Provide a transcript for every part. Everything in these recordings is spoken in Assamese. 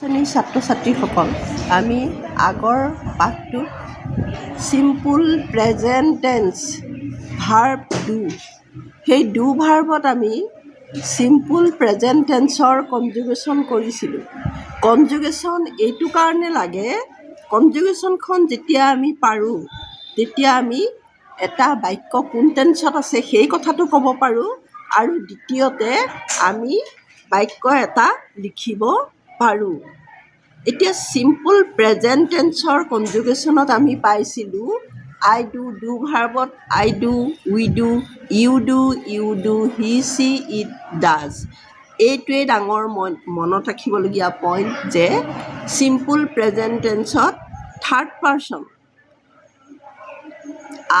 শ্ৰেণীৰ ছাত্ৰ ছাত্ৰীসকল, আমি আগৰ পাঠটোত চিম্পুল প্ৰেজেণ্ট টেন্স ভাৰ্ব ডু, সেই ডু ভাৰ্বত আমি চিম্পুল প্ৰেজেণ্ট টেন্সৰ কনজুগেশ্যন কৰিছিলোঁ। কনজুগেশ্যন এইটো কাৰণে লাগে, কনজুগেশ্যনখন যেতিয়া আমি পাৰোঁ তেতিয়া আমি এটা বাক্য কোন টেন্সত আছে সেই কথাটো ক'ব পাৰোঁ, আৰু দ্বিতীয়তে আমি বাক্য এটা লিখিব পাৰোঁ। এতিয়া চিম্পুল প্ৰেজেণ্ট টেন্সৰ কনজুগেশ্যনত আমি পাইছিলোঁ আই ডু, ডু ভাৰ্বত I do, we do, you do, he she it does. এইটোৱেই ডাঙৰ মনত ৰাখিবলগীয়া পইণ্ট যে চিম্পুল প্ৰেজেণ্ট টেন্সত third person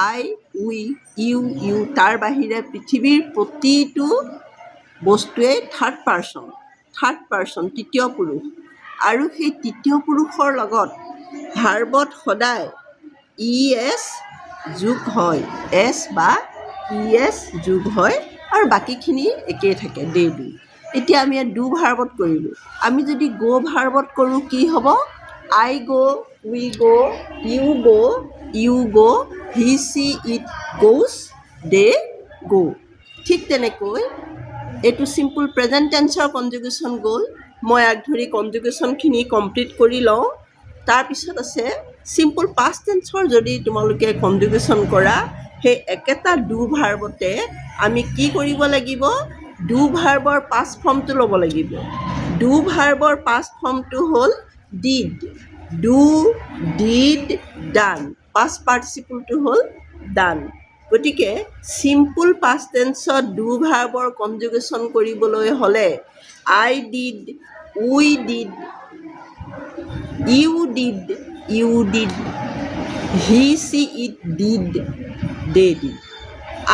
I, we, you তাৰ বাহিৰে পৃথিৱীৰ প্ৰতিটো বস্তুৱেই থাৰ্ড পাৰ্চন তৃতীয় পুৰুষ, আৰু সেই তৃতীয় পুৰুষৰ লগত ভাৰ্বত সদায় ই এছ যোগ হয়, এছ বা ই এছ যোগ হয়, আৰু বাকীখিনি একেই থাকে দে ডু। এতিয়া আমি ডু ভাৰ্বত কৰিলোঁ, আমি যদি গ' ভাৰ্বত কৰোঁ কি হ'ব? আই গ', উই গ', ইউ গ', হি চি ইট গ'জ, দে গ'। ঠিক তেনেকৈ এইটো চিম্পুল প্ৰেজেণ্ট টেন্সৰ কনজুগেশ্যন গ'ল। মই আগ ধৰি কনজুগেশ্যনখিনি কমপ্লিট কৰি লওঁ। তাৰপিছত আছে চিম্পুল পাষ্ট টেন্সৰ যদি তোমালোকে কনজুগেশ্যন কৰা, সেই একেটা ডু ভাৰ্বতে আমি কি কৰিব লাগিব? ডু ভাৰ্বৰ পাষ্ট ফৰ্মটো ল'ব লাগিব। ডু ভাৰ্বৰ পাষ্ট ফৰ্মটো হ'ল did, do, did, done. Past পাৰ্টিচিপলটো হ'ল ডান। গতিকে চিম্পুল পাষ্ট টেন্সত ডু ভাৰ্বৰ কনজুগেশ্যন কৰিবলৈ হ'লে I did, we did, you did, he she it did, they did.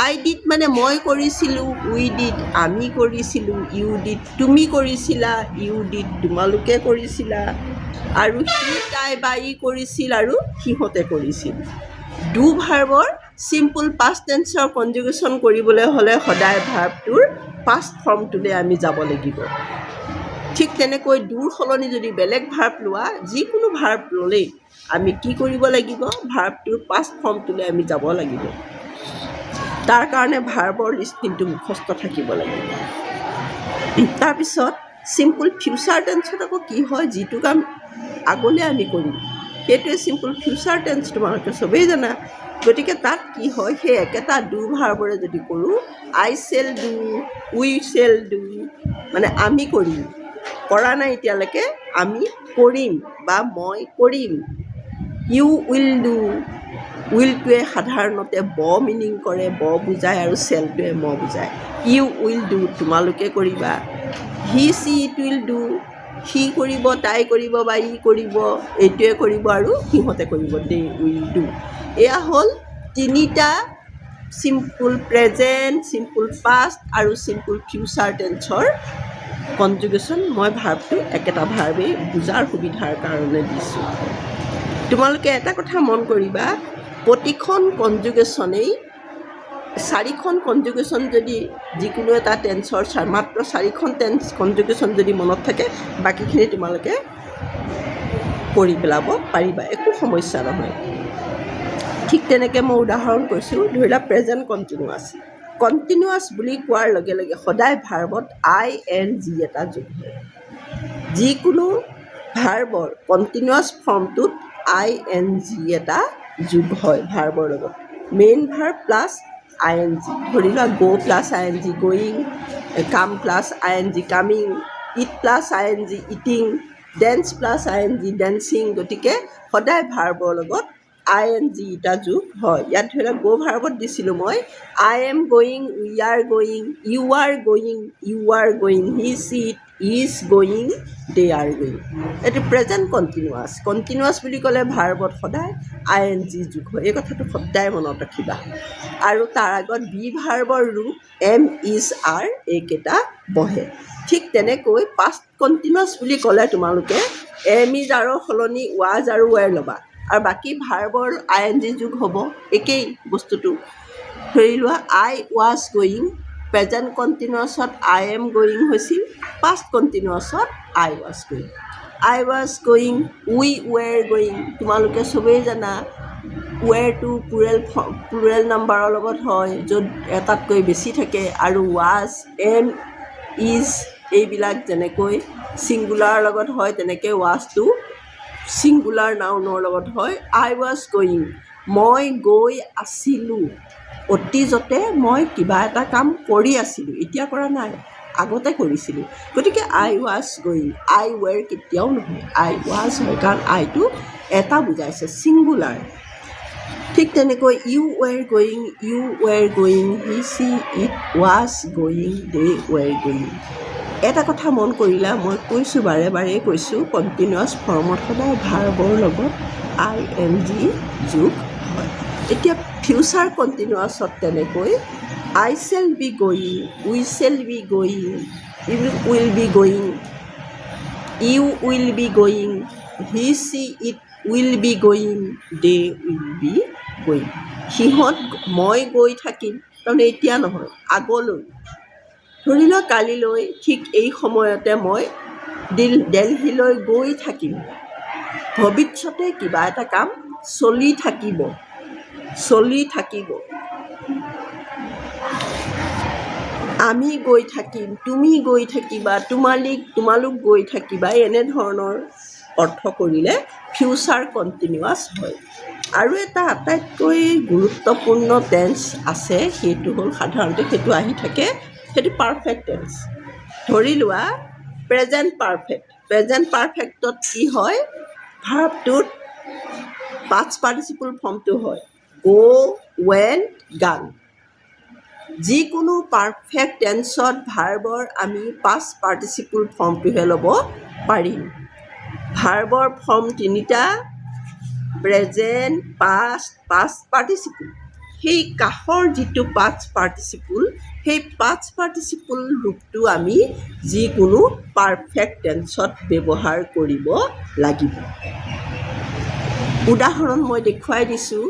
I did মানে মই কৰিছিলোঁ, উই ডিড আমি কৰিছিলোঁ, ইউ ডিড তুমি কৰিছিলা, ইউ ডিড তোমালোকে কৰিছিলা, আৰু সি তাই বা ই কৰিছিল আৰু সিহঁতে কৰিছিল। ডু ভাৰ্বৰ চিম্পুল পাষ্ট টেন্সৰ কনজুগেশ্যন কৰিবলৈ হ'লে সদায় ভাৰ্বটোৰ পাষ্ট ফৰ্মটোলৈ আমি যাব লাগিব। ঠিক তেনেকৈ ডুৰ সলনি যদি বেলেগ ভাৰ্ব লোৱা, যিকোনো ভাৰ্ব ল'লেই আমি কি কৰিব লাগিব? ভাৰ্বটোৰ পাষ্ট ফৰ্মটোলৈ আমি যাব লাগিব। তাৰ কাৰণে ভাৰ্বৰ লিষ্ট কিন্তু মুখস্থ থাকিব লাগিব। তাৰপিছত চিম্পুল ফিউচাৰ টেন্সত আকৌ কি হয়? যিটো কাম আগলৈ আমি কৰিম সেইটোৱে চিম্পুল ফিউচাৰ টেন্স, তোমালোকে চবেই জানা। গতিকে তাত কি হয়? সেই একেটা ডু ভাৰ্বৰে যদি কৰোঁ, I shall do, we shall do, মানে আমি কৰিম, কৰা নাই এতিয়ালৈকে, আমি কৰিম বা মই কৰিম। ইউ উইল ডু, উইলটোৱে সাধাৰণতে ব মিনিং কৰে, ব বুজায়, আৰু শ্বেলটোৱে ম বুজায়। ইউ উইল ডু তোমালোকে কৰিবা। হি চি ইট উইল ডু, সি কৰিব, তাই কৰিব বা ই কৰিব, এইটোৱে কৰিব আৰু সিহঁতে কৰিব, দে উইল ডু। এয়া হ'ল তিনিটা চিম্পুল প্ৰেজেণ্ট, চিম্পুল পাষ্ট আৰু চিম্পুল ফিউচাৰ টেন্সৰ কনজুগেশ্যন। মই ভাৰ্বটো একেটা ভাৰ্বেই বুজাৰ সুবিধাৰ কাৰণে দিছোঁ। তোমালোকে এটা কথা মন কৰিবা, প্ৰতিখন কনজুগেশ্যনেই চাৰিখন কনজুগেশ্যন যদি যিকোনো এটা টেন্সৰ মাত্ৰ চাৰিখন কনজুগেশ্যন যদি মনত থাকে, বাকীখিনি তোমালোকে কৰি পেলাব পাৰিবা, একো সমস্যা নহয়। ঠিক তেনেকৈ মই উদাহৰণ কৈছোঁ, ধৰি লোৱা প্ৰেজেণ্ট কণ্টিনিউৱাছ বুলি কোৱাৰ লগে লগে সদায় ভাৰ্বত আই এন জি এটা যোগ হয়। যিকোনো ভাৰ্বৰ কণ্টিনিউৱাছ ফৰ্মটোত আই এন জি এটা যোগ হয় ভাৰ্বৰ লগত। Main verb plus I N G, ধৰি লোৱা go' plus I N G going, come plus I N G coming, eat plus I N G eating, dance plus I N G dancing. গতিকে সদায় ভাৰ্বৰ লগত আই এন জি এটা যোগ হয়। ইয়াত ধৰি লওক গ' ভাৰ্বত দিছিলোঁ মই I am going, we are going, you are going, he she it is going, they are going. এইটো প্ৰেজেণ্ট কণ্টিনিউৱাছ বুলি ক'লে ভাৰ্বত সদায় আই এন জি যোগ হয়, এই কথাটো সদায় মনত ৰাখিবা। আৰু তাৰ আগত বি ভাৰ্বৰ ৰূপ এম, ইজ, আৰ এইকেইটা বহে। ঠিক তেনেকৈ পাষ্ট কণ্টিনিউৱাছ বুলি ক'লে তোমালোকে এম, ইজ, আৰৰ সলনি ৱাজ আৰু ৱেৰ ল'বা, আৰু বাকী ভাৰ্বৰ আই এন জি যোগ হ'ব, একেই বস্তুটো। ধৰি লোৱা আই ৱাজ গ'য়িং, প্ৰেজেণ্ট কণ্টিনিউৱাছত আই এম গ'য়িং হৈছিল, পাষ্ট কণ্টিনিউৱাছত I was going. I was going, we were going. তোমালোকে চবেই জানা ৱেৰটো প্লুৰেল নাম্বাৰৰ লগত হয়, য'ত এটাতকৈ বেছি থাকে, আৰু ৱাজ, এম, ইজ এইবিলাক যেনেকৈ ছিংগুলাৰ লগত হয় তেনেকৈ ৱাজটো ছিংগুলাৰ নাউনৰ লগত হয়। আই ৱাজ গয়িং, মই গৈ আছিলোঁ। অতীজতে মই কিবা এটা কাম কৰি আছিলোঁ, এতিয়া কৰা নাই, আগতে কৰিছিলোঁ। গতিকে আই ৱাজ গয়িং, আই ৱেৰ কেতিয়াও নহয়, আই ৱাজ হয়, কাৰণ আইটো এটা বুজাইছে, ছিংগুলাৰ। ঠিক তেনেকৈ you were going, he she it was going, they were going. এটা কথা মন কৰিলা, মই কৈছোঁ বাৰে বাৰে কৈছোঁ, কণ্টিনিউৱাছ ফৰ্মত সদায় ভাৰ্বৰ লগত আই এন জি যোগ হয়। এতিয়া ফিউচাৰ কণ্টিনিউৱাছত তেনেকৈ I shall be going, we shall be going, you will be going, you will be going, he she it will be going, they will be going. সিহঁত, মই গৈ থাকিম, তাৰমানে এতিয়া নহয়, আগলৈ। ধৰি লোৱা কালিলৈ ঠিক এই সময়তে মই দেলহিলৈ গৈ থাকিম। ভৱিষ্যতে কিবা এটা কাম চলি থাকিব। আমি গৈ থাকিম, তুমি গৈ থাকিবা, তোমালোক গৈ থাকিবা, এনেধৰণৰ অৰ্থ কৰিলে ফিউচাৰ কণ্টিনিউৱাছ হয়। আৰু এটা আটাইতকৈ গুৰুত্বপূৰ্ণ টেন্স আছে, সেইটো হ'ল সাধাৰণতে সেইটো আহি থাকে, সেইটো পাৰফেক্ট টেন্স। ধৰি লোৱা প্ৰেজেণ্ট পাৰফেক্টত কি হয়, ভাৰ্বটোত পাষ্ট পাৰ্টিচিপল ফৰ্মটো হয় গ', ৱেণ্ট, গান। যিকোনো পাৰফেক্ট টেন্সত ভাৰ্বৰ আমি পাষ্ট পাৰ্টিচিপল ফৰ্মটোহে ল'ব পাৰিম। ভাৰ্বৰ ফৰ্ম তিনিটা, প্ৰেজেণ্ট, পাষ্ট পাৰ্টিচিপল। সেই কাষৰ যিটো পাষ্ট পাৰ্টিচিপল, সেই পাষ্ট পাৰ্টিচিপল ৰূপটো আমি যিকোনো পাৰফেক্ট টেন্সত ব্যৱহাৰ কৰিব লাগিব। উদাহৰণ মই দেখুৱাই দিছোঁ,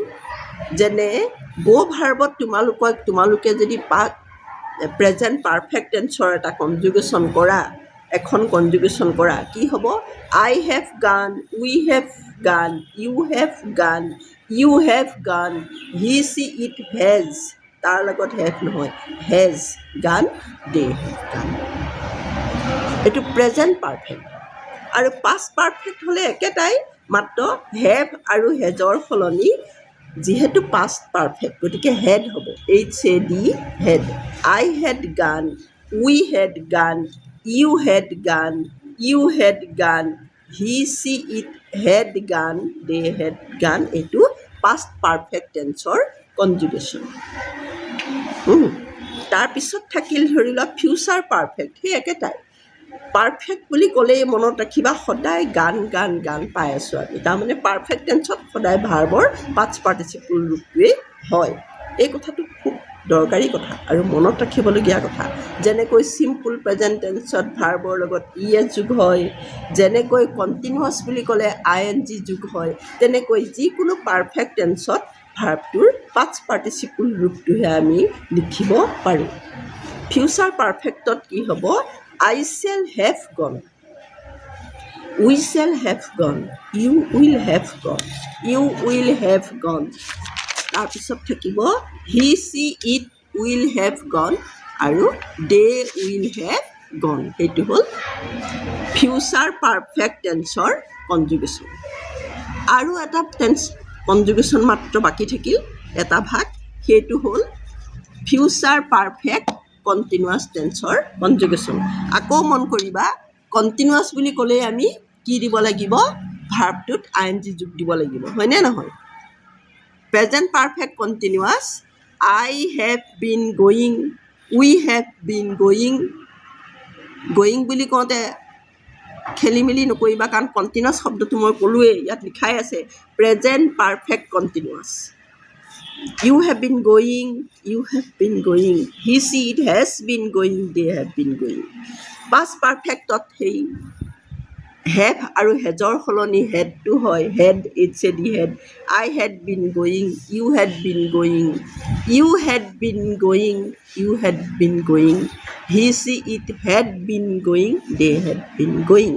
যেনে গ' ভাৰ্বত তোমালোকে যদি প্ৰেজেণ্ট পাৰফেক্ট টেন্সৰ এটা কনজুগেশ্যন কৰা, কি হ'ব, আই হেভ গান, উই হেভ গান, ইউ হেভ গান, হি চি ইট হেজ, তাৰ লগত হেভ নহয়, হেজ গান, দে হেভ গান। এইটো প্ৰেজেণ্ট পাৰফেক্ট। আৰু পাষ্ট পাৰফেক্ট হ'লে একেটাই, মাত্ৰ হেভ আৰু হেজৰ সলনি যিহেতু পাষ্ট পাৰফেক্ট, গতিকে হেড হ'ব, HAD, হেড। আই হেড গান, উই হেড গান, ইউ হেড গান, হি চি ইট হেড গান, দে হেড গান। এইটো পাষ্ট পাৰফেক্ট টেন্সৰ কনজুগেশ্যন। তাৰপিছত থাকিল ধৰি লোৱা ফিউচাৰ পাৰফেক্ট, সেই একেটাই। পাৰফেক্ট বুলি ক'লেই মনত ৰাখিবা, সদায় গান পাই আছোঁ আমি, তাৰমানে পাৰফেক্ট টেন্সত সদায় ভাৰ্বৰ পাষ্ট পাৰ্টিচিপল ৰূপটোৱেই হয়। এই কথাটো খুব দৰকাৰী কথা আৰু মনত ৰাখিবলগীয়া কথা। যেনেকৈ চিম্পুল প্ৰেজেণ্ট টেন্সত ভাৰ্বৰ লগত ES যোগ হয়, যেনেকৈ কণ্টিনিউৱাছ বুলি ক'লে ING যোগ হয়, তেনেকৈ যিকোনো পাৰফেক্ট টেন্সত ভাৰ্বটোৰ পাষ্ট পাৰ্টিচিপল ৰূপটোহে আমি লিখিব পাৰোঁ। ফিউচাৰ পাৰফেক্টত কি হ'ব, I shall have gone, we shall have gone, you will have gone। তাৰপিছত থাকিব he, she, it will have gone আৰু they will have gone। সেইটো হ'ল ফিউচাৰ পাৰফেক্ট টেন্সৰ কনজুগেশ্যন। আৰু এটা টেন্স কনজুগেশ্যন মাত্ৰ বাকী থাকিল, এটা ভাগ, সেইটো হ'ল ফিউচাৰ পাৰফেক্ট কণ্টিনিউৱাছ টেন্সৰ কনজুগেশ্যন। আকৌ মন কৰিবা, কণ্টিনিউৱাছ বুলি ক'লেই আমি কি দিব লাগিব, ভাৰ্বটোত ING যোগ দিব লাগিব, হয়নে নহয়? Present perfect continuous, I have been going, we have been going বুলি কওঁতে খেলি মেলি নকৰিবা, কাৰণ কণ্টিনিউৱাছ শব্দটো মই ক'লোৱেই, ইয়াত লিখাই আছে present perfect continuous. You have been going, he, she, it has been going, they have been going। Past পাৰফেক্টত সেই হেভ আৰু হেজৰ সলনি হেডটো হয়, had, HAD, had. I had been going, you had been going, he, she, it had been going, they had been going।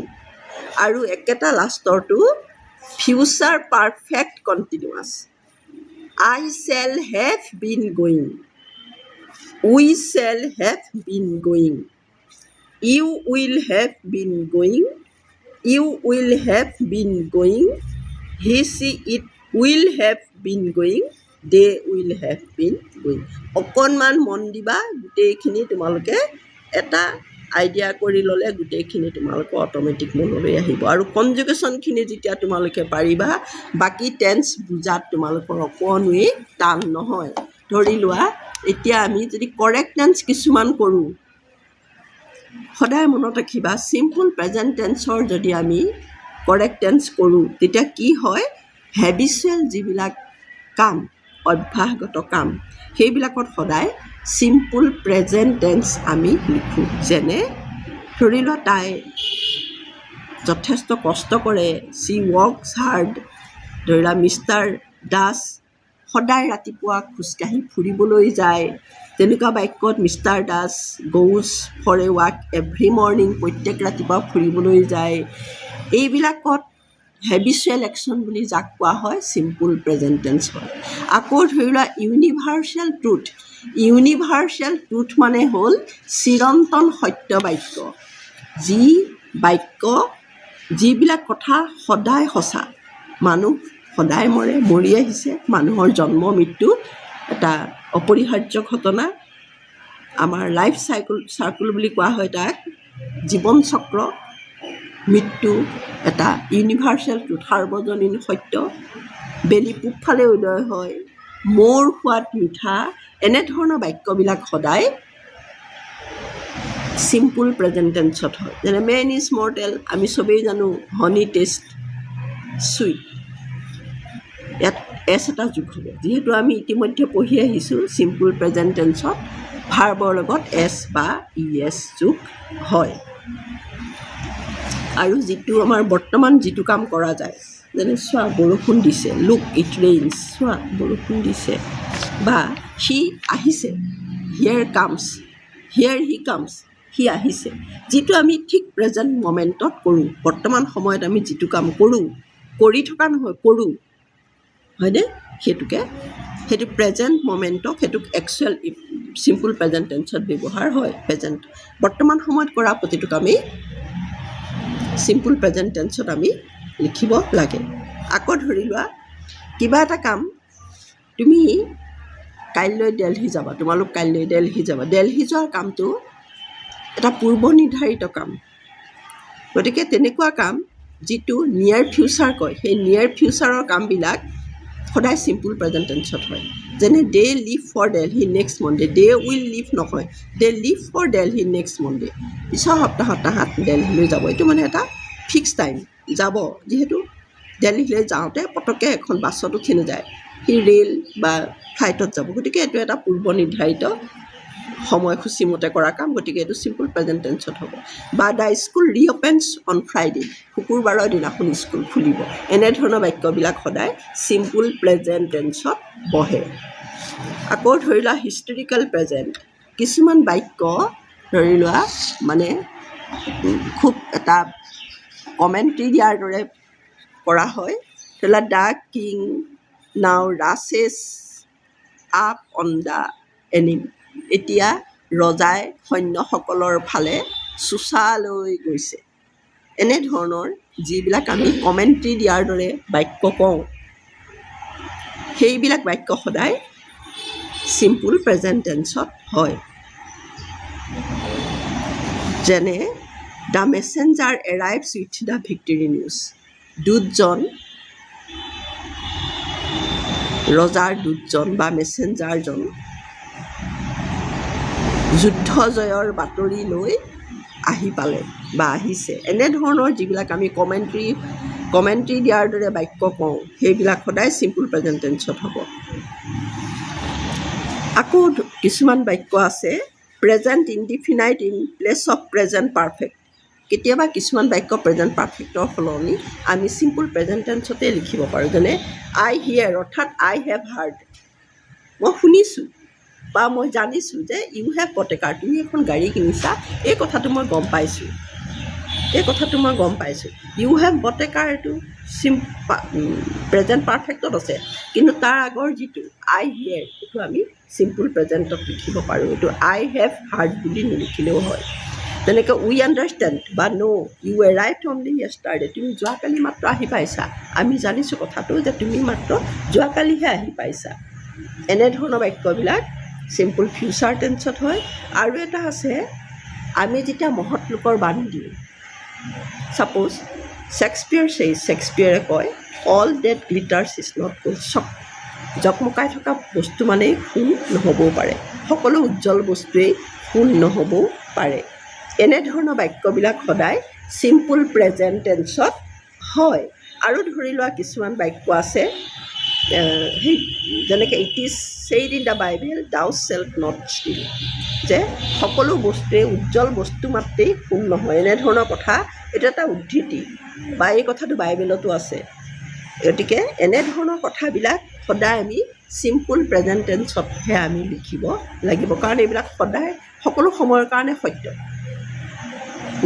আৰু একেটা লাষ্টৰটো future perfect continuous. I shall have been going. We shall have been going. You will have been going. You will have been going. He, she, it will have been going. They will have been going. অকণমান মন দিবা, গোটেইখিনি তোমালোকে এটা আইডিয়া কৰি ল'লে গোটেইখিনি তোমালোকৰ অট'মেটিক মনলৈ আহিব। আৰু কনজুগেশ্যনখিনি যেতিয়া তোমালোকে পাৰিবা, বাকী টেন্স বুজাত তোমালোকৰ অকণোৱেই টান নহয়। ধৰি লোৱা এতিয়া আমি যদি কৰেক্ট টেন্স কিছুমান কৰোঁ, সদায় মনত ৰাখিবা চিম্পুল প্ৰেজেণ্ট টেন্সৰ যদি আমি কৰেক্ট টেন্স কৰোঁ, তেতিয়া কি হয়, হেবিচুৱেল যিবিলাক কাম, অভ্যাসগত কাম, সেইবিলাকত সদায় চিম্পুল প্ৰেজেণ্ট টেন্স আমি লিখোঁ। যেনে ধৰি লোৱা তাই যথেষ্ট কষ্ট কৰে, চি ৱৰ্কছ হাৰ্ড। ধৰি লোৱা মিষ্টাৰ দাস সদায় ৰাতিপুৱা খোজকাঢ়ি ফুৰিবলৈ যায়। তেনেকুৱা বাক্যত mister Das goes for a walk every morning, প্ৰত্যেক ৰাতিপুৱা ফুৰিবলৈ যায়। এইবিলাকত হেবিচুৱেল একশ্যন বুলি যাক কোৱা হয় চিম্পুল প্ৰেজেণ্ট টেন্স হয়। আকৌ ধৰি লোৱা ইউনিভাৰ্চেল ট্ৰুথ। ইউনিভাৰ্চেল ট্ৰুথ মানে হ'ল চিৰন্তন সত্য বাক্য, যি বাক্য যিবিলাক কথা সদায় সঁচা। মানুহ সদায় মৰে, মৰি আহিছে, মানুহৰ জন্ম মৃত্যু এটা অপৰিহাৰ্য ঘটনা। আমাৰ লাইফ চাৰ্কুল বুলি কোৱা হয় তাক, জীৱন চক্ৰ। মৃত্যু এটা ইউনিভাৰ্চেল ট্ৰুথ, সাৰ্বজনীন সত্য। বেলি পূবফালে উদয় হয়, মৌৰ সোৱাদ মিঠা, এনেধৰণৰ বাক্যবিলাক সদায় চিম্পুল প্ৰেজেণ্ট টেন্সত হয়। যেনে মেন ইজ মৰ্টেল, আমি চবেই জানো হনি টেষ্ট চুইট, ইয়াত এছ এটা যোগ হ'ব। যিহেতু আমি ইতিমধ্যে পঢ়ি আহিছোঁ চিম্পুল প্ৰেজেণ্ট টেন্সত ভাৰ্বৰ লগত এছ বা ই এছ যোগ হয়। আৰু যিটো আমাৰ বৰ্তমান যিটো কাম কৰা যায়, যেনে চোৱা বৰষুণ দিছে, লুক ইট ৰেইনছ, চোৱা বৰষুণ দিছে, বা সি আহিছে, হিয়াৰ কামছ, হিয়াৰ হি কামছ, সি আহিছে। যিটো আমি ঠিক প্ৰেজেণ্ট মমেণ্টত কৰোঁ, বৰ্তমান সময়ত আমি যিটো কাম কৰোঁ, কৰি থকা নহয়, কৰোঁ, হয়নে? সেইটো প্ৰেজেণ্ট মমেণ্টক, সেইটোক একচুৱেল চিম্পুল প্ৰেজেণ্ট টেন্সত ব্যৱহাৰ হয়। প্ৰেজেণ্ট বৰ্তমান সময়ত কৰা প্ৰতিটো কামেই চিম্পুল প্ৰেজেণ্ট টেন্সত আমি লিখিব লাগে। আকৌ ধৰি লোৱা কিবা এটা কাম, তুমি কাইলৈ দেলহি যাবা, তোমালোক কাইলৈ দেলহি যাবা। দেলহি যোৱাৰ কামটো এটা পূৰ্ব নিৰ্ধাৰিত কাম। গতিকে তেনেকুৱা কাম যিটো নিয়াৰ ফিউচাৰ কয়, সেই নিয়াৰ ফিউচাৰৰ কামবিলাক সদায় চিম্পুল প্ৰেজেণ্ট টেন্সত হয়। যেনে they leave for Delhi next Monday, they will leave নহয়, they leave for Delhi next Monday, পিছৰ সপ্তাহত তাহাঁত দেলহিলৈ যাব। এইটো মানে এটা ফিক্স টাইম যাব। যিহেতু দেলহিলৈ যাওঁতে পটককৈ এখন বাছত উঠি নাযায়, সি ৰেল বা ফ্লাইটত যাব। গতিকে এইটো এটা পূৰ্ব নিৰ্ধাৰিত সময়সূচীমতে কৰা কাম, গতিকে এইটো চিম্পুল প্ৰেজেণ্ট টেন্সত হ'ব। বা দ্য স্কুল ৰিঅ'পেনছ অন ফ্ৰাইডে, শুকুৰবাৰৰ দিনাখন স্কুল খুলিব। এনেধৰণৰ বাক্যবিলাক সদায় চিম্পুল প্ৰেজেণ্ট টেন্সত বহে। আকৌ ধৰি লোৱা হিষ্টৰিকেল প্ৰেজেণ্ট। কিছুমান বাক্য ধৰি লোৱা মানে খুব এটা কমেণ্ট্ৰি দিয়াৰ দৰে কৰা হয়। ধৰি লোৱা দ্য কিং নাও ৰাছেছ আপ অন দ্য এনিমি, এতিয়া ৰজাই সৈন্যসকলৰ ফালে চোঁচালৈ গৈছে। এনেধৰণৰ যিবিলাক আমি কমেণ্ট্ৰি দিয়াৰ দৰে বাক্য কওঁ, সেইবিলাক বাক্য সদায় চিম্পুল প্ৰেজেণ্ট টেন্সত হয়। যেনে the messenger arrives with the victory news, দূতজন, ৰজাৰ দূতজন বা মেছেঞ্জাৰজন যুদ্ধ জয়ৰ বাতৰি লৈ আহি পালে বা আহিছে। এনেধৰণৰ যিবিলাক আমি কমেণ্ট্ৰি দিয়াৰ দৰে বাক্য কওঁ, সেইবিলাক সদায় চিম্পুল প্ৰেজেণ্ট টেন্সত হ'ব। আকৌ কিছুমান বাক্য আছে present indefinite in place of present perfect. কেতিয়াবা কিছুমান বাক্য প্ৰেজেণ্ট পাৰফেক্টৰ সলনি আমি চিম্পুল প্ৰেজেণ্ট টেন্সতে লিখিব পাৰোঁ। যেনে আই হিয়াৰ, অৰ্থাৎ আই হেভ হাৰ্ড, মই শুনিছোঁ বা মই জানিছোঁ যে ইউ হেভ বট এ কাৰ, তুমি এখন গাড়ী কিনিছা, এই কথাটো মই গম পাইছোঁ। এই কথাটো মই গম পাইছোঁ। ইউ হেভ বট এ কাৰ এইটো প্ৰেজেণ্ট পাৰফেক্টত আছে, কিন্তু তাৰ আগৰ যিটো আই হিয়াৰ সেইটো আমি চিম্পুল প্ৰেজেণ্টত লিখিব পাৰোঁ। এইটো আই হেভ হাৰ্ড বুলি নিলিখিলেও হয়। তেনেকৈ উই আণ্ডাৰষ্টেণ্ড বা ন' ইউ এৰাইভড অনলি য়েষ্টাৰডে, তুমি যোৱাকালি মাত্ৰ আহি পাইছা। আমি জানিছোঁ কথাটো যে তুমি মাত্ৰ যোৱাকালিহে আহি পাইছা। এনেধৰণৰ বাক্যবিলাক চিম্পুল ফিউচাৰ টেন্সত হয়। আৰু এটা আছে, আমি যেতিয়া মহৎ লোকৰ বান্ধ দিওঁ, ছাপ'জ শ্বেক্সপিয়াৰে কয় all that glitters is not gold. জকমকাই থকা বস্তু মানেই সোণ নহ'বও পাৰে, সকলো উজ্জ্বল বস্তুৱেই সোণ নহ'বও পাৰে। এনেধৰণৰ বাক্যবিলাক সদায় চিম্পুল প্ৰেজেণ্ট টেন্সত হয়। আৰু ধৰি লোৱা কিছুমান বাক্য আছে, সেই যেনেকৈ it is said in the Bible দাউ শ্বেল্ট নট ষ্টিল, যে সকলো বস্তুৱেই উজ্জ্বল বস্তু মাত্ৰেই সোণ নহয়। এনেধৰণৰ কথা, এইটো এটা উদ্ধৃতি বা এই কথাটো বাইবেলতো আছে। গতিকে এনেধৰণৰ কথাবিলাক সদায় আমি চিম্পুল প্ৰেজেণ্ট টেন্সতহে আমি লিখিব লাগিব, কাৰণ এইবিলাক সদায় সকলো সময়ৰ কাৰণে সত্য।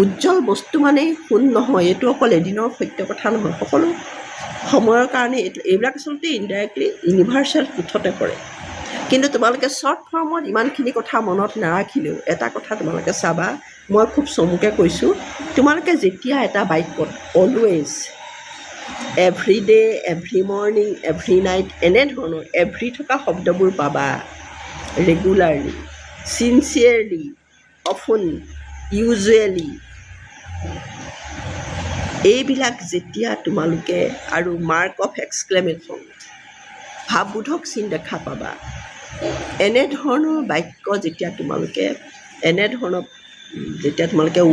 উজ্জ্বল বস্তু মানেই সোণ নহয়, এইটো অকল এদিনৰ সত্য কথা নহয়, সকলো সময়ৰ কাৰণে এইবিলাক আচলতে ইনডাইৰেক্টলি ইউনিভাৰ্চেল ট্ৰুথতে পৰে। কিন্তু তোমালোকে শ্বৰ্ট ফৰ্মত ইমানখিনি কথা মনত নাৰাখিলেও এটা কথা তোমালোকে চাবা, মই খুব চমুকৈ কৈছোঁ, তোমালোকে যেতিয়া এটা বাক্যত always, every day, every morning, every night এনেধৰণৰ এভৰি থকা শব্দবোৰ পাবা, ৰেগুলাৰলি, চিনচিয়াৰলি, অফোন, ইউজুৱেলি, এইবিলাক যেতিয়া তোমালোকে আৰু মাৰ্ক অফ এক্সক্লেমেশ্যন, ভাৱবোধক চিন দেখা পাবা, এনেধৰণৰ বাক্য যেতিয়া তোমালোকে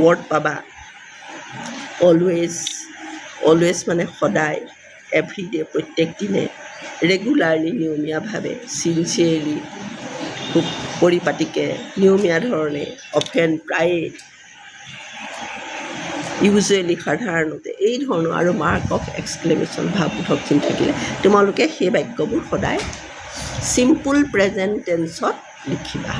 ৱৰ্ড পাবা, অলৱেজ মানে সদায়, এভৰিডে প্ৰত্যেক দিনে, ৰেগুলাৰলি নিয়মীয়াভাৱে, চিনচিয়াৰলি খুব পৰিপাটিকৈ নিয়মীয়া ধৰণে, অফেন প্ৰায়ে, ইউজুৱেলি সাধাৰণতে, এই ধৰণৰ আৰু মাৰ্ক অফ এক্সক্লেমেশ্যন ভাৱবোধক চিন থাকিলে তোমালোকে সেই বাক্যবোৰ সদায় চিম্পুল প্ৰেজেণ্ট টেন্সত লিখিবা।